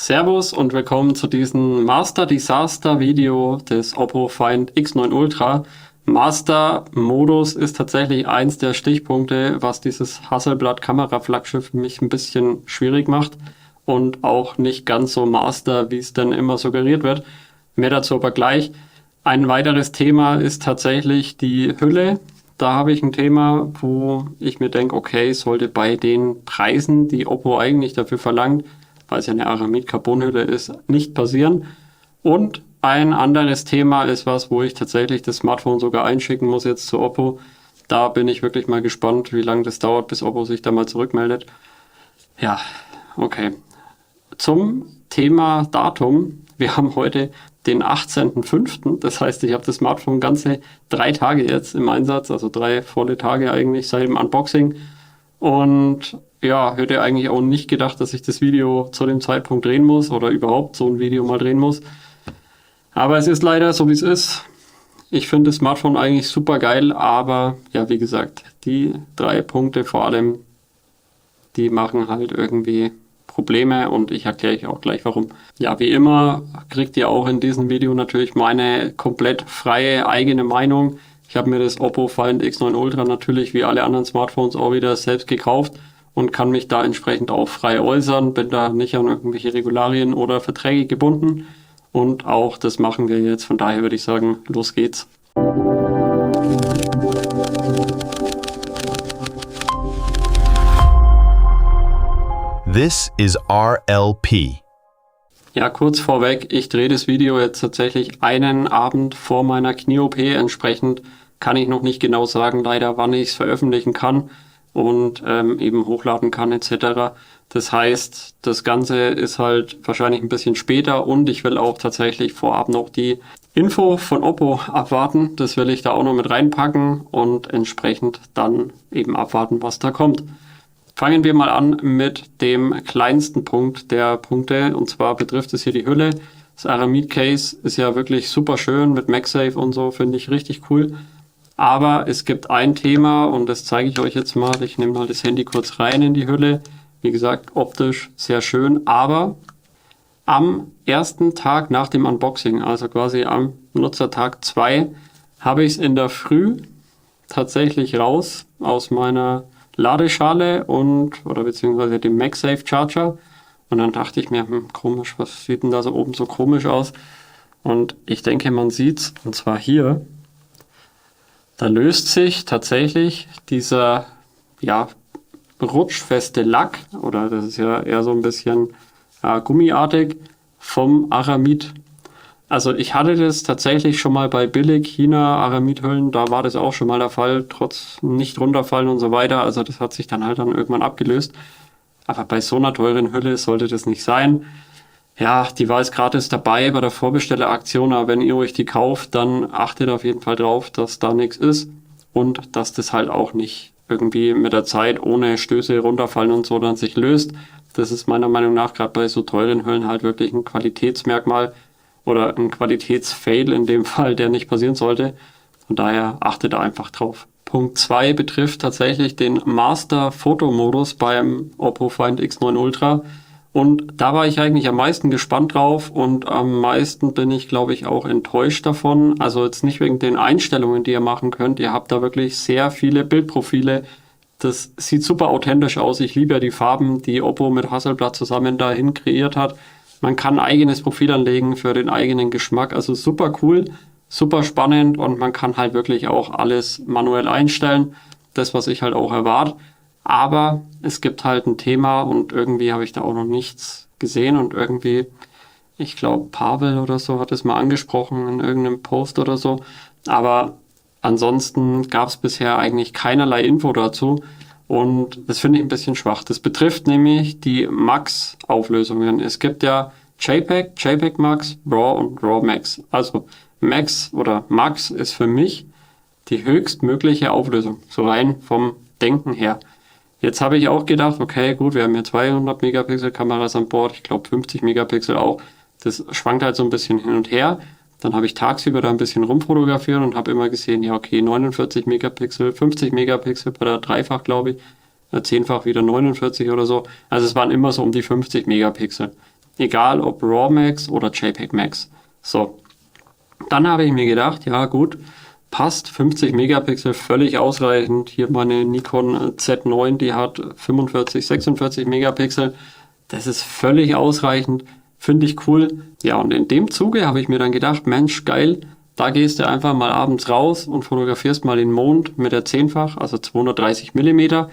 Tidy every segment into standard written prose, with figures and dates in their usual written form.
Servus und willkommen zu diesem Master Disaster Video des Oppo Find X9 Ultra. Master Modus ist tatsächlich eins der Stichpunkte, was dieses Hasselblad Kameraflaggschiff für mich ein bisschen schwierig macht und auch nicht ganz so Master, wie es dann immer suggeriert wird. Mehr dazu aber gleich. Ein weiteres Thema ist tatsächlich die Hülle. Da habe ich ein Thema, wo ich mir denke, okay, sollte bei den Preisen, die Oppo eigentlich dafür verlangt, weil es ja eine Aramid-Carbon-Hülle ist, nicht passieren. Und ein anderes Thema ist was, wo ich tatsächlich das Smartphone sogar einschicken muss jetzt zu Oppo. Da bin ich wirklich mal gespannt, wie lange das dauert, bis Oppo sich da mal zurückmeldet. Ja, okay. Zum Thema Datum. Wir haben heute den 18.05. Das heißt, ich habe das Smartphone ganze 3 Tage jetzt im Einsatz, also 3 volle Tage eigentlich seit dem Unboxing. Und ja, hätte eigentlich auch nicht gedacht, dass ich das Video zu dem Zeitpunkt drehen muss oder überhaupt so ein Video mal drehen muss. Aber es ist leider so, wie es ist. Ich finde das Smartphone eigentlich super geil, aber ja, wie gesagt, die 3 Punkte vor allem, die machen halt irgendwie Probleme und ich erkläre euch auch gleich warum. Ja, wie immer kriegt ihr auch in diesem Video natürlich meine komplett freie eigene Meinung. Ich habe mir das Oppo Find X9 Ultra natürlich wie alle anderen Smartphones auch wieder selbst gekauft und kann mich da entsprechend auch frei äußern, bin da nicht an irgendwelche Regularien oder Verträge gebunden und auch das machen wir jetzt. Von daher würde ich sagen, los geht's. This is RLP. Ja, kurz vorweg, ich drehe das Video jetzt tatsächlich einen Abend vor meiner Knie-OP. Entsprechend kann ich noch nicht genau sagen, leider, wann ich es veröffentlichen kann und eben hochladen kann etc. Das heißt, das Ganze ist halt wahrscheinlich ein bisschen später und ich will auch tatsächlich vorab noch die Info von Oppo abwarten. Das will ich da auch noch mit reinpacken und entsprechend dann eben abwarten, was da kommt. Fangen wir mal an mit dem kleinsten Punkt der Punkte, und zwar betrifft es hier die Hülle. Das Aramid Case ist ja wirklich super schön mit MagSafe und so, finde ich richtig cool. Aber es gibt ein Thema und das zeige ich euch jetzt mal. Ich nehme mal das Handy kurz rein in die Hülle. Wie gesagt, optisch sehr schön, aber am ersten Tag nach dem Unboxing, also quasi am Nutzertag 2, habe ich es in der Früh tatsächlich raus aus meiner Ladeschale oder beziehungsweise dem MagSafe Charger. Und dann dachte ich mir, komisch, was sieht denn da so oben so komisch aus? Und ich denke, man sieht's, und zwar hier. Da löst sich tatsächlich dieser, ja, rutschfeste Lack, oder das ist ja eher so ein bisschen gummiartig, vom Aramid. Also ich hatte das tatsächlich schon mal bei billig China Aramid-Hüllen, da war das auch schon mal der Fall, trotz nicht runterfallen und so weiter. Also das hat sich dann halt irgendwann abgelöst. Aber bei so einer teuren Hülle sollte das nicht sein. Ja, die war jetzt gratis dabei bei der Vorbestelleraktion, aber wenn ihr euch die kauft, dann achtet auf jeden Fall drauf, dass da nichts ist und dass das halt auch nicht irgendwie mit der Zeit ohne Stöße runterfallen und so dann sich löst. Das ist meiner Meinung nach gerade bei so teuren Hüllen halt wirklich ein Qualitätsmerkmal oder ein Qualitätsfail in dem Fall, der nicht passieren sollte. Von daher achtet da einfach drauf. Punkt 2 betrifft tatsächlich den Master-Fotomodus beim Oppo Find X9 Ultra. Und da war ich eigentlich am meisten gespannt drauf und am meisten bin ich, glaube ich, auch enttäuscht davon. Also jetzt nicht wegen den Einstellungen, die ihr machen könnt. Ihr habt da wirklich sehr viele Bildprofile. Das sieht super authentisch aus. Ich liebe ja die Farben, die Oppo mit Hasselblad zusammen dahin kreiert hat. Man kann ein eigenes Profil anlegen für den eigenen Geschmack. Also super cool, super spannend und man kann halt wirklich auch alles manuell einstellen. Das, was ich halt auch erwarte. Aber es gibt halt ein Thema und irgendwie habe ich da auch noch nichts gesehen und irgendwie, ich glaube, Pavel oder so hat es mal angesprochen in irgendeinem Post oder so. Aber ansonsten gab es bisher eigentlich keinerlei Info dazu. Und das finde ich ein bisschen schwach. Das betrifft nämlich die Max-Auflösungen. Es gibt ja JPEG, JPEG Max, RAW und RAW Max. Also Max oder Max ist für mich die höchstmögliche Auflösung, so rein vom Denken her. Jetzt habe ich auch gedacht, okay, gut, wir haben hier 200 Megapixel Kameras an Bord, ich glaube 50 Megapixel auch. Das schwankt halt so ein bisschen hin und her. Dann habe ich tagsüber da ein bisschen rumfotografiert und habe immer gesehen, ja okay, 49 Megapixel, 50 Megapixel bei der Dreifach, glaube ich, zehnfach wieder 49 oder so. Also es waren immer so um die 50 Megapixel. Egal ob RAW Max oder JPEG Max. So, dann habe ich mir gedacht, ja gut, passt, 50 Megapixel, völlig ausreichend. Hier meine Nikon Z9, die hat 45, 46 Megapixel. Das ist völlig ausreichend, finde ich cool. Ja, und in dem Zuge habe ich mir dann gedacht, Mensch, geil, da gehst du einfach mal abends raus und fotografierst mal den Mond mit der 10-fach, also 230 Millimeter,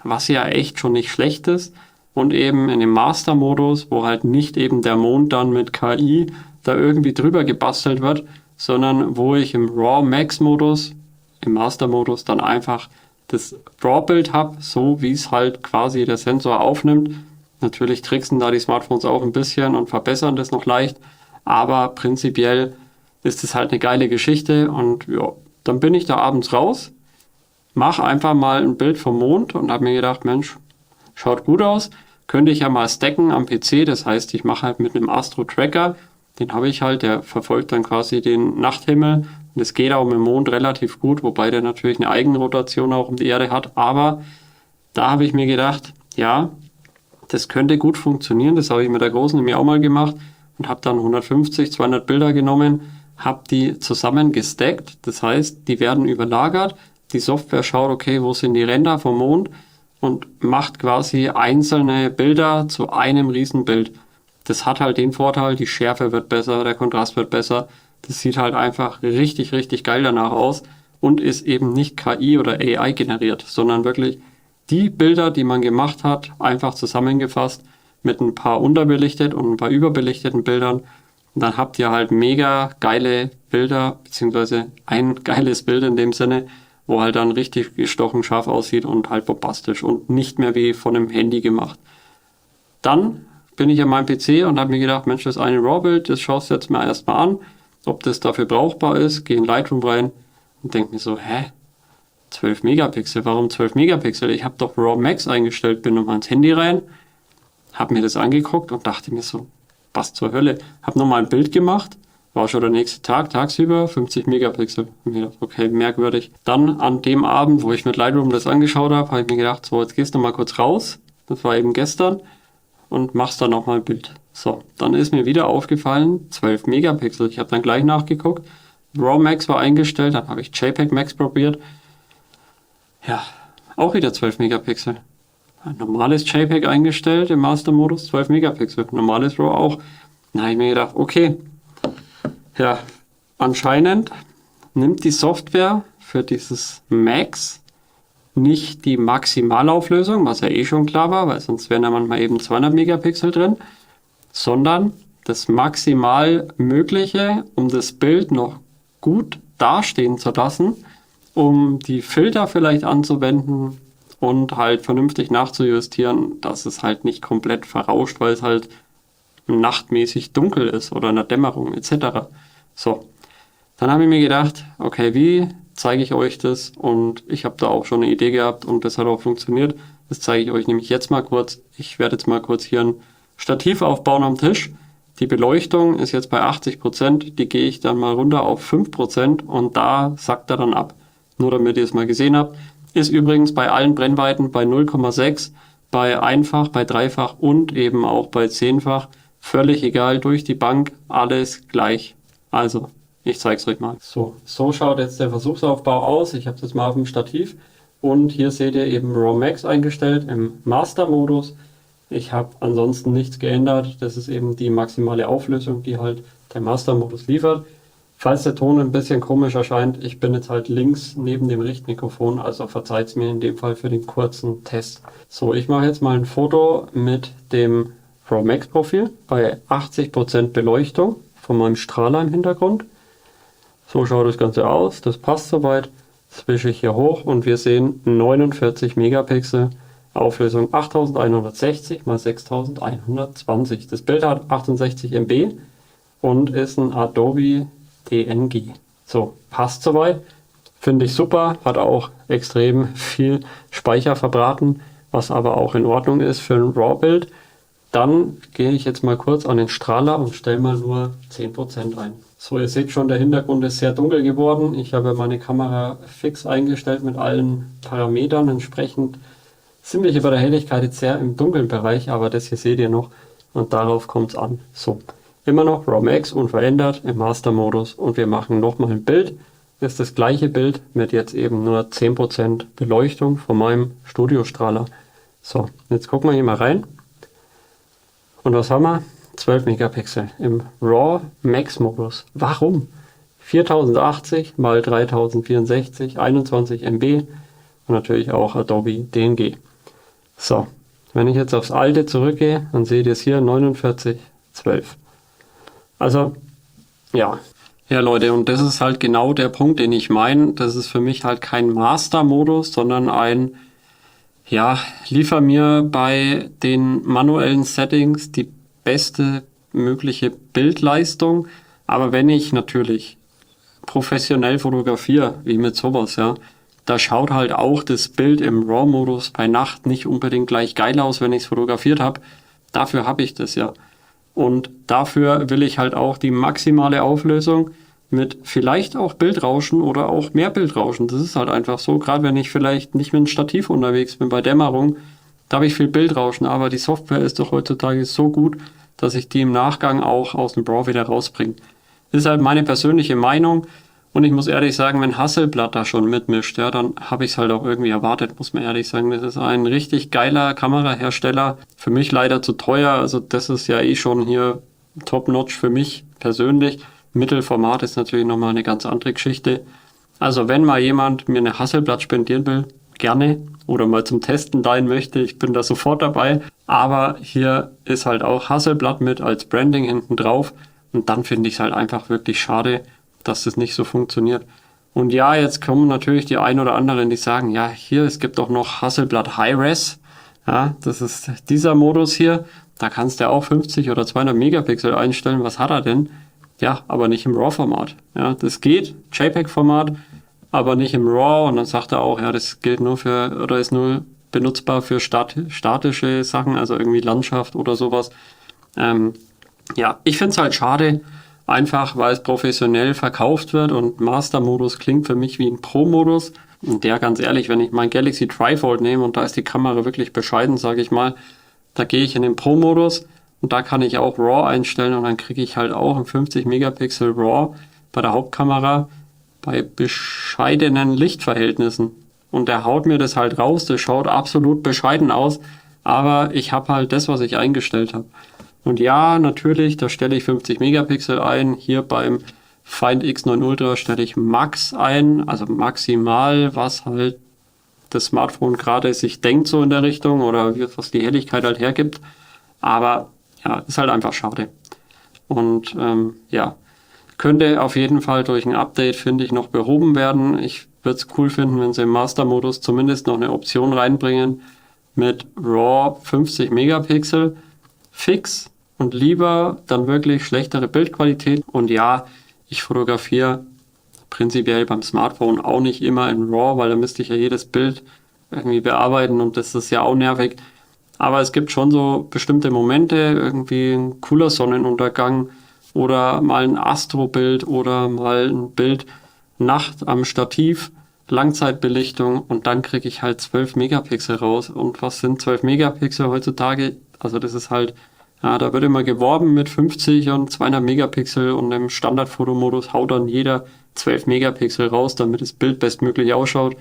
was ja echt schon nicht schlecht ist. Und eben in dem Master-Modus, wo halt nicht eben der Mond dann mit KI da irgendwie drüber gebastelt wird, sondern wo ich im RAW Max Modus, im Master Modus dann einfach das RAW Bild habe, so wie es halt quasi der Sensor aufnimmt. Natürlich tricksen da die Smartphones auch ein bisschen und verbessern das noch leicht, aber prinzipiell ist es halt eine geile Geschichte und ja, dann bin ich da abends raus, mache einfach mal ein Bild vom Mond und habe mir gedacht, Mensch, schaut gut aus, könnte ich ja mal stacken am PC, das heißt, ich mache halt mit einem Astro Tracker, den habe ich halt, der verfolgt dann quasi den Nachthimmel und es geht auch mit dem Mond relativ gut, wobei der natürlich eine Eigenrotation auch um die Erde hat, aber da habe ich mir gedacht, ja, das könnte gut funktionieren, das habe ich mit der Großen nämlich auch mal gemacht und habe dann 150, 200 Bilder genommen, habe die zusammen gestackt, das heißt, die werden überlagert, die Software schaut, okay, wo sind die Ränder vom Mond und macht quasi einzelne Bilder zu einem Riesenbild. Das hat halt den Vorteil, die Schärfe wird besser, der Kontrast wird besser. Das sieht halt einfach richtig, richtig geil danach aus und ist eben nicht KI oder AI generiert, sondern wirklich die Bilder, die man gemacht hat, einfach zusammengefasst mit ein paar unterbelichtet und ein paar überbelichteten Bildern. Und dann habt ihr halt mega geile Bilder, beziehungsweise ein geiles Bild in dem Sinne, wo halt dann richtig gestochen scharf aussieht und halt bombastisch und nicht mehr wie von einem Handy gemacht. Dann bin ich an meinem PC und habe mir gedacht, Mensch, das eine RAW-Bild, das schaust du jetzt mal erstmal an, ob das dafür brauchbar ist, gehe in Lightroom rein und denke mir so, 12 Megapixel, warum 12 Megapixel? Ich habe doch RAW Max eingestellt, bin nochmal ins Handy rein, habe mir das angeguckt und dachte mir so, was zur Hölle? Habe nochmal ein Bild gemacht, war schon der nächste Tag, tagsüber, 50 Megapixel. Und mir gedacht, okay, merkwürdig. Dann an dem Abend, wo ich mit Lightroom das angeschaut habe ich mir gedacht, so, jetzt gehst du mal kurz raus, das war eben gestern, und machst dann nochmal ein Bild. So, dann ist mir wieder aufgefallen, 12 Megapixel. Ich habe dann gleich nachgeguckt. RAW Max war eingestellt, dann habe ich JPEG Max probiert. Ja, auch wieder 12 Megapixel. Ein normales JPEG eingestellt im Master-Modus, 12 Megapixel. Normales RAW auch. Dann habe ich mir gedacht, okay, ja, anscheinend nimmt die Software für dieses Max nicht die Maximalauflösung, was ja eh schon klar war, weil sonst wären da manchmal eben 200 Megapixel drin, sondern das maximal Mögliche, um das Bild noch gut dastehen zu lassen, um die Filter vielleicht anzuwenden und halt vernünftig nachzujustieren, dass es halt nicht komplett verrauscht, weil es halt nachtmäßig dunkel ist oder in der Dämmerung etc. So, dann habe ich mir gedacht, okay, wie zeige ich euch das? Und ich habe da auch schon eine Idee gehabt und das hat auch funktioniert. Das zeige ich euch nämlich jetzt mal kurz. Ich werde jetzt mal kurz hier ein Stativ aufbauen am Tisch. Die Beleuchtung ist jetzt bei 80%, die gehe ich dann mal runter auf 5% und da sackt er dann ab. Nur damit ihr es mal gesehen habt. Ist übrigens bei allen Brennweiten bei 0,6, bei einfach, bei dreifach und eben auch bei 10-fach. Völlig egal, durch die Bank, alles gleich. Also, ich zeige es euch mal. So schaut jetzt der Versuchsaufbau aus. Ich habe es jetzt mal auf dem Stativ und hier seht ihr eben RAW Max eingestellt im Master-Modus. Ich habe ansonsten nichts geändert. Das ist eben die maximale Auflösung, die halt der Master-Modus liefert. Falls der Ton ein bisschen komisch erscheint, ich bin jetzt halt links neben dem Richtmikrofon, also verzeiht es mir in dem Fall für den kurzen Test. So, ich mache jetzt mal ein Foto mit dem RAW Max Profil bei 80% Beleuchtung von meinem Strahler im Hintergrund. So schaut das Ganze aus, das passt soweit. Das wische ich hier hoch und wir sehen 49 Megapixel, Auflösung 8160 x 6120. Das Bild hat 68 MB und ist ein Adobe DNG. So, passt soweit. Finde ich super, hat auch extrem viel Speicher verbraten, was aber auch in Ordnung ist für ein RAW-Bild. Dann gehe ich jetzt mal kurz an den Strahler und stelle mal nur 10% ein. So, ihr seht schon, der Hintergrund ist sehr dunkel geworden. Ich habe meine Kamera fix eingestellt mit allen Parametern. Entsprechend sind wir hier bei der Helligkeit jetzt sehr im dunklen Bereich, aber das hier seht ihr noch. Und darauf kommt es an. So, immer noch RAW Max unverändert im Master-Modus und wir machen nochmal ein Bild. Ist das gleiche Bild mit jetzt eben nur 10% Beleuchtung von meinem Studiostrahler. So, jetzt gucken wir hier mal rein. Und was haben wir? 12 Megapixel im RAW Max Modus. Warum? 4080 mal 3064, 21 MB und natürlich auch Adobe DNG. So, wenn ich jetzt aufs alte zurückgehe, dann seht ihr es hier 4912. Also, ja. Ja, Leute, und das ist halt genau der Punkt, den ich meine. Das ist für mich halt kein Master-Modus, sondern ein, ja, liefer mir bei den manuellen Settings die beste mögliche Bildleistung. Aber wenn ich natürlich professionell fotografiere, wie mit sowas, ja, da schaut halt auch das Bild im RAW-Modus bei Nacht nicht unbedingt gleich geil aus, wenn ich es fotografiert habe. Dafür habe ich das ja. Und dafür will ich halt auch die maximale Auflösung mit vielleicht auch Bildrauschen oder auch mehr Bildrauschen. Das ist halt einfach so, gerade wenn ich vielleicht nicht mit einem Stativ unterwegs bin bei Dämmerung, da habe ich viel Bildrauschen, aber die Software ist doch heutzutage so gut, dass ich die im Nachgang auch aus dem RAW wieder rausbringe. Das ist halt meine persönliche Meinung und ich muss ehrlich sagen, wenn Hasselblad da schon mitmischt, ja, dann habe ich es halt auch irgendwie erwartet, muss man ehrlich sagen. Das ist ein richtig geiler Kamerahersteller, für mich leider zu teuer, also das ist ja eh schon hier top-notch für mich persönlich. Mittelformat ist natürlich nochmal eine ganz andere Geschichte. Also wenn mal jemand mir eine Hasselblad spendieren will, gerne, oder mal zum Testen leihen möchte, ich bin da sofort dabei. Aber hier ist halt auch Hasselblad mit als Branding hinten drauf. Und dann finde ich es halt einfach wirklich schade, dass das nicht so funktioniert. Und ja, jetzt kommen natürlich die ein oder anderen, die sagen, ja, hier, es gibt auch noch Hasselblad Hi-Res. Ja, das ist dieser Modus hier. Da kannst du ja auch 50 oder 200 Megapixel einstellen. Was hat er denn? Ja, aber nicht im RAW-Format. Ja, das geht, JPEG-Format, aber nicht im RAW. Und dann sagt er auch, ja, das gilt nur für, oder ist nur benutzbar für statische Sachen, also irgendwie Landschaft oder sowas. Ja, ich finde es halt schade, einfach weil es professionell verkauft wird und Master-Modus klingt für mich wie ein Pro-Modus. Und der, ganz ehrlich, wenn ich mein Galaxy Trifold nehme und da ist die Kamera wirklich bescheiden, sage ich mal, da gehe ich in den Pro-Modus und da kann ich auch RAW einstellen und dann kriege ich halt auch ein 50 Megapixel RAW bei der Hauptkamera bei bescheidenen Lichtverhältnissen. Und der haut mir das halt raus, das schaut absolut bescheiden aus, aber ich habe halt das, was ich eingestellt habe. Und ja, natürlich, da stelle ich 50 Megapixel ein. Hier beim Find X9 Ultra stelle ich Max ein, also maximal, was halt das Smartphone gerade sich denkt so in der Richtung oder was die Helligkeit halt hergibt. Aber ja, ist halt einfach schade. Und ja, könnte auf jeden Fall durch ein Update, finde ich, noch behoben werden. Ich würde es cool finden, wenn sie im Master-Modus zumindest noch eine Option reinbringen mit RAW 50 Megapixel fix und lieber dann wirklich schlechtere Bildqualität. Und ja, ich fotografiere prinzipiell beim Smartphone auch nicht immer in RAW, weil da müsste ich ja jedes Bild irgendwie bearbeiten und das ist ja auch nervig. Aber es gibt schon so bestimmte Momente, irgendwie ein cooler Sonnenuntergang oder mal ein Astrobild oder mal ein Bild Nacht am Stativ, Langzeitbelichtung und dann kriege ich halt 12 Megapixel raus. Und was sind 12 Megapixel heutzutage? Also das ist halt, ja, da wird immer geworben mit 50 und 200 Megapixel und im Standardfotomodus haut dann jeder 12 Megapixel raus, damit das Bild bestmöglich ausschaut.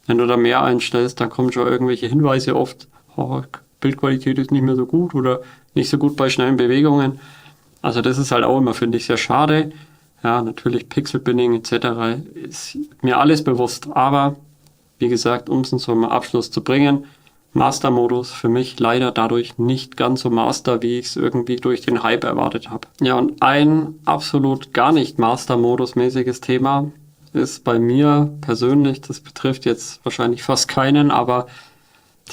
Wenn du da mehr einstellst, dann kommen schon irgendwelche Hinweise oft, oh, Bildqualität ist nicht mehr so gut oder nicht so gut bei schnellen Bewegungen. Also das ist halt auch immer, finde ich, sehr schade. Ja, natürlich Pixelbinning etc. ist mir alles bewusst. Aber wie gesagt, um es zum Abschluss zu bringen, Master-Modus für mich leider dadurch nicht ganz so Master, wie ich es irgendwie durch den Hype erwartet habe. Ja, und ein absolut gar nicht Master-Modus-mäßiges Thema ist bei mir persönlich, das betrifft jetzt wahrscheinlich fast keinen, aber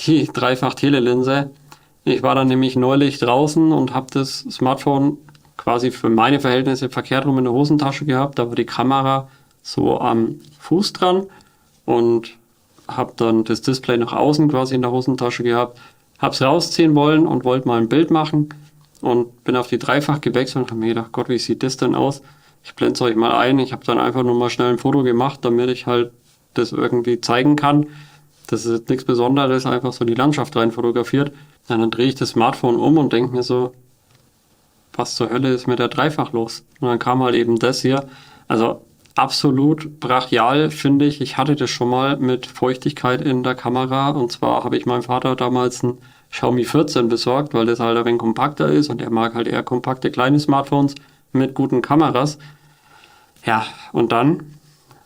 die Dreifach-Telelinse. Ich war dann nämlich neulich draußen und habe das Smartphone quasi für meine Verhältnisse verkehrt rum in der Hosentasche gehabt. Da war die Kamera so am Fuß dran und habe dann das Display nach außen quasi in der Hosentasche gehabt. Habe es rausziehen wollen und wollte mal ein Bild machen und bin auf die Dreifach gewechselt und habe mir gedacht, Gott, wie sieht das denn aus? Ich blende es euch mal ein. Ich habe dann einfach nur mal schnell ein Foto gemacht, damit ich halt das irgendwie zeigen kann. Das ist jetzt nichts Besonderes, einfach so die Landschaft rein fotografiert. Dann drehe ich das Smartphone um und denke mir so, was zur Hölle ist mit der Dreifach los? Und dann kam halt eben das hier. Also absolut brachial, finde ich. Ich hatte das schon mal mit Feuchtigkeit in der Kamera. Und zwar habe ich meinem Vater damals ein Xiaomi 14 besorgt, weil das halt ein wenig kompakter ist und er mag halt eher kompakte kleine Smartphones mit guten Kameras. Ja, und dann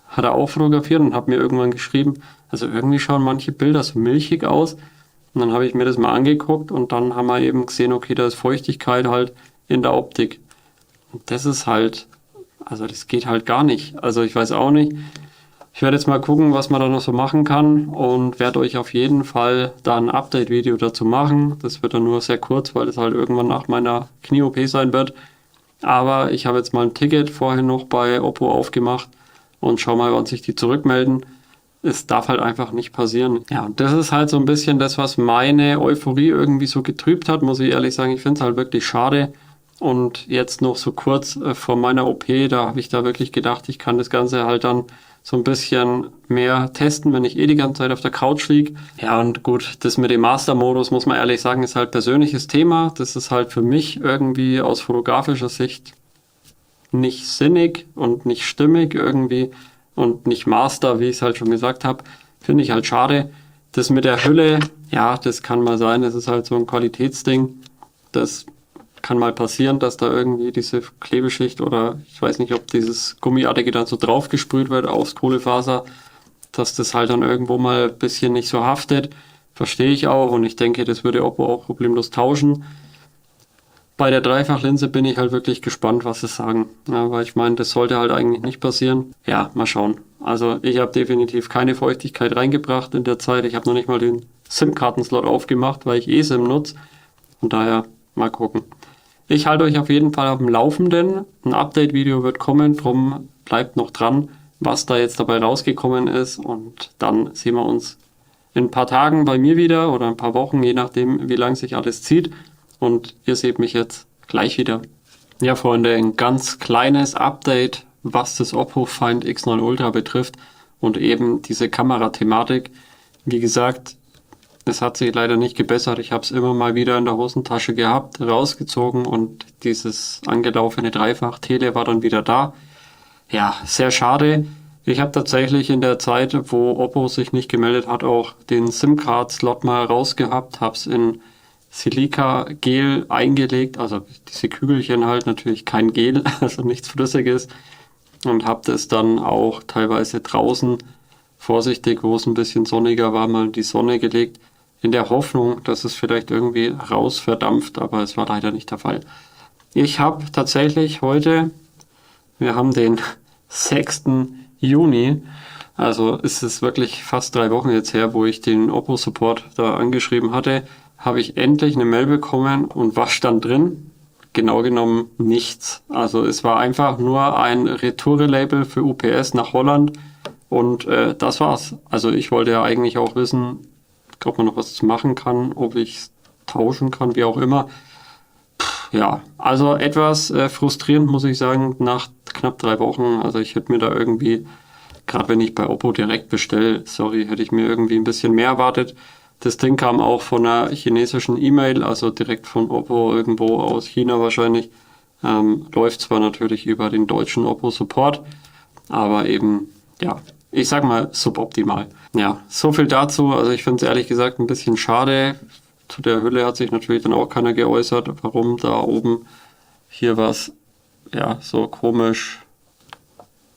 hat er auch fotografiert und hat mir irgendwann geschrieben, also irgendwie schauen manche Bilder so milchig aus. Und dann habe ich mir das mal angeguckt und dann haben wir eben gesehen, okay, da ist Feuchtigkeit halt in der Optik. Und das ist halt, also das geht halt gar nicht. Also ich weiß auch nicht. Ich werde jetzt mal gucken, was man da noch so machen kann und werde euch auf jeden Fall da ein Update-Video dazu machen. Das wird dann nur sehr kurz, weil das halt irgendwann nach meiner Knie-OP sein wird. Aber ich habe jetzt mal ein Ticket vorhin noch bei Oppo aufgemacht und schau mal, wann sich die zurückmelden. Es darf halt einfach nicht passieren. Ja, und das ist halt so ein bisschen das, was meine Euphorie irgendwie so getrübt hat, muss ich ehrlich sagen. Ich finde es halt wirklich schade. Und jetzt noch so kurz vor meiner OP, da habe ich da wirklich gedacht, ich kann das Ganze halt dann so ein bisschen mehr testen, wenn ich die ganze Zeit auf der Couch liege. Ja, und gut, das mit dem Master-Modus, muss man ehrlich sagen, ist halt persönliches Thema. Das ist halt für mich irgendwie aus fotografischer Sicht nicht sinnig und nicht stimmig irgendwie und nicht Master, wie ich es halt schon gesagt habe. Finde ich halt schade. Das mit der Hülle, ja, das kann mal sein, das ist halt so ein Qualitätsding. Das kann mal passieren, dass da irgendwie diese Klebeschicht oder ich weiß nicht, ob dieses Gummiartige dann so draufgesprüht wird aufs Kohlefaser, dass das halt dann irgendwo mal ein bisschen nicht so haftet. Verstehe ich auch und ich denke, das würde Oppo auch problemlos tauschen. Bei der Dreifachlinse bin ich halt wirklich gespannt, was sie sagen. Ja, weil ich meine, das sollte halt eigentlich nicht passieren. Ja, mal schauen. Also ich habe definitiv keine Feuchtigkeit reingebracht in der Zeit. Ich habe noch nicht mal den SIM-Kartenslot aufgemacht, weil ich eSIM nutze. Von daher mal gucken. Ich halte euch auf jeden Fall auf dem Laufenden. Ein Update-Video wird kommen, drum bleibt noch dran, was da jetzt dabei rausgekommen ist. Und dann sehen wir uns in ein paar Tagen bei mir wieder oder ein paar Wochen, je nachdem, wie lang sich alles zieht. Und ihr seht mich jetzt gleich wieder. Ja, Freunde, ein ganz kleines Update, was das Oppo Find X9 Ultra betrifft und eben diese Kamerathematik. Wie gesagt, es hat sich leider nicht gebessert. Ich habe es immer mal wieder in der Hosentasche gehabt, rausgezogen und dieses angelaufene Dreifach-Tele war dann wieder da. Ja, sehr schade. Ich habe tatsächlich in der Zeit, wo Oppo sich nicht gemeldet hat, auch den SIM-Card-Slot mal rausgehabt, habe es in Silika-Gel eingelegt, also diese Kügelchen halt, natürlich kein Gel, also nichts Flüssiges und habe das dann auch teilweise draußen vorsichtig, wo es ein bisschen sonniger war, mal in die Sonne gelegt, in der Hoffnung, dass es vielleicht irgendwie raus verdampft, aber es war leider nicht der Fall. Ich habe tatsächlich heute, wir haben den 6. Juni, also ist es wirklich fast 3 Wochen jetzt her, wo ich den Oppo Support da angeschrieben hatte, habe ich endlich eine Mail bekommen und was stand drin? Genau genommen nichts. Also es war einfach nur ein Retour-Label für UPS nach Holland und das war's. Also ich wollte ja eigentlich auch wissen, ob man noch was machen kann, ob ich es tauschen kann, wie auch immer. Ja, also etwas frustrierend, muss ich sagen, nach knapp 3 Wochen. Also ich hätte mir da irgendwie, gerade wenn ich bei Oppo direkt bestelle, sorry, hätte ich mir irgendwie ein bisschen mehr erwartet. Das Ding kam auch von einer chinesischen E-Mail, also direkt von Oppo, irgendwo aus China wahrscheinlich. Läuft zwar natürlich über den deutschen Oppo Support, aber eben, ja, ich sag mal suboptimal. Ja, so viel dazu. Also ich finde es ehrlich gesagt ein bisschen schade. Zu der Hülle hat sich natürlich dann auch keiner geäußert, warum da oben hier was, ja, so komisch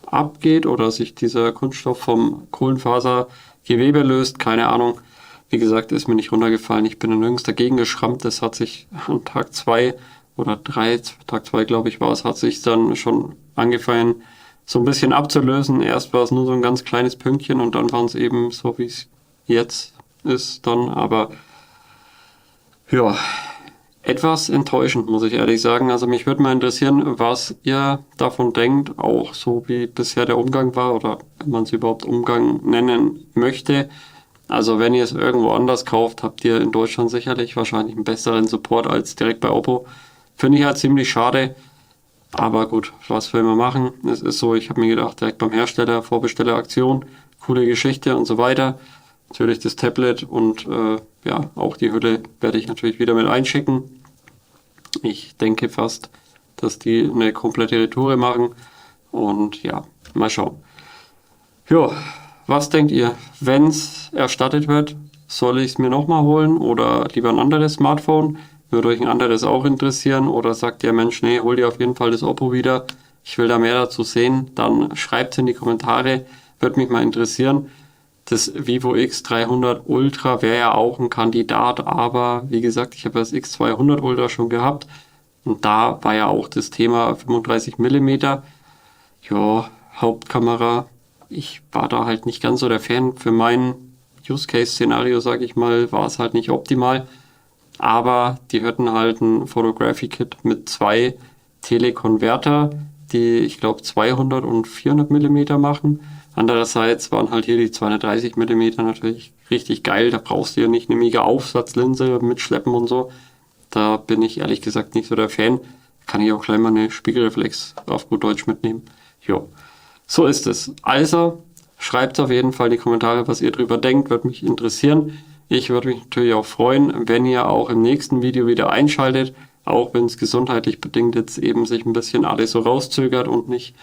abgeht oder sich dieser Kunststoff vom Kohlenfasergewebe löst, keine Ahnung. Wie gesagt, ist mir nicht runtergefallen. Ich bin da nirgends dagegen geschrammt. Das hat sich an Tag 2 oder 3, Tag 2 glaube ich war es, hat sich dann schon angefangen so ein bisschen abzulösen. Erst war es nur so ein ganz kleines Pünktchen und dann waren es eben so, wie es jetzt ist dann. Aber ja, etwas enttäuschend, muss ich ehrlich sagen. Also mich würde mal interessieren, was ihr davon denkt, auch so wie bisher der Umgang war oder wenn man es überhaupt Umgang nennen möchte. Also wenn ihr es irgendwo anders kauft, habt ihr in Deutschland sicherlich wahrscheinlich einen besseren Support als direkt bei Oppo. Finde ich halt ziemlich schade. Aber gut, was will man machen? Es ist so, ich habe mir gedacht, direkt beim Hersteller, Vorbestelleraktion, coole Geschichte und so weiter. Natürlich das Tablet und ja, auch die Hülle werde ich natürlich wieder mit einschicken. Ich denke fast, dass die eine komplette Retoure machen. Und ja, mal schauen. Ja, was denkt ihr? Wenn es erstattet wird, soll ich es mir nochmal holen oder lieber ein anderes Smartphone? Würde euch ein anderes auch interessieren? Oder sagt ihr, Mensch, nee, hol dir auf jeden Fall das Oppo wieder. Ich will da mehr dazu sehen. Dann schreibt es in die Kommentare. Würde mich mal interessieren. Das Vivo X300 Ultra wäre ja auch ein Kandidat, aber wie gesagt, ich habe das X200 Ultra schon gehabt und da war ja auch das Thema 35 mm. Ja, Hauptkamera. Ich war da halt nicht ganz so der Fan. Für mein Use-Case-Szenario, sage ich mal, war es halt nicht optimal. Aber die hatten halt ein Photography-Kit mit 2 Telekonverter, die ich glaube 200 und 400 mm machen. Andererseits waren halt hier die 230 mm natürlich richtig geil. Da brauchst du ja nicht eine mega Aufsatzlinse mitschleppen und so. Da bin ich ehrlich gesagt nicht so der Fan. Kann ich auch gleich mal eine Spiegelreflex auf gut Deutsch mitnehmen. Jo, so ist es. Also schreibt auf jeden Fall in die Kommentare, was ihr drüber denkt. Würde mich interessieren. Ich würde mich natürlich auch freuen, wenn ihr auch im nächsten Video wieder einschaltet. Auch wenn es gesundheitlich bedingt jetzt eben sich ein bisschen alles so rauszögert und nicht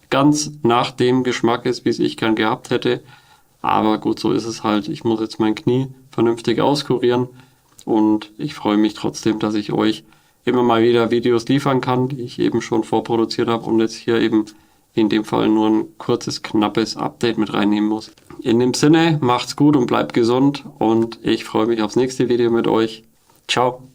ganz nach dem Geschmack ist, wie es ich gern gehabt hätte. Aber gut, so ist es halt. Ich muss jetzt mein Knie vernünftig auskurieren und ich freue mich trotzdem, dass ich euch immer mal wieder Videos liefern kann, die ich eben schon vorproduziert habe und jetzt hier eben in dem Fall nur ein kurzes, knappes Update mit reinnehmen muss. In dem Sinne, macht's gut und bleibt gesund und ich freue mich aufs nächste Video mit euch. Ciao!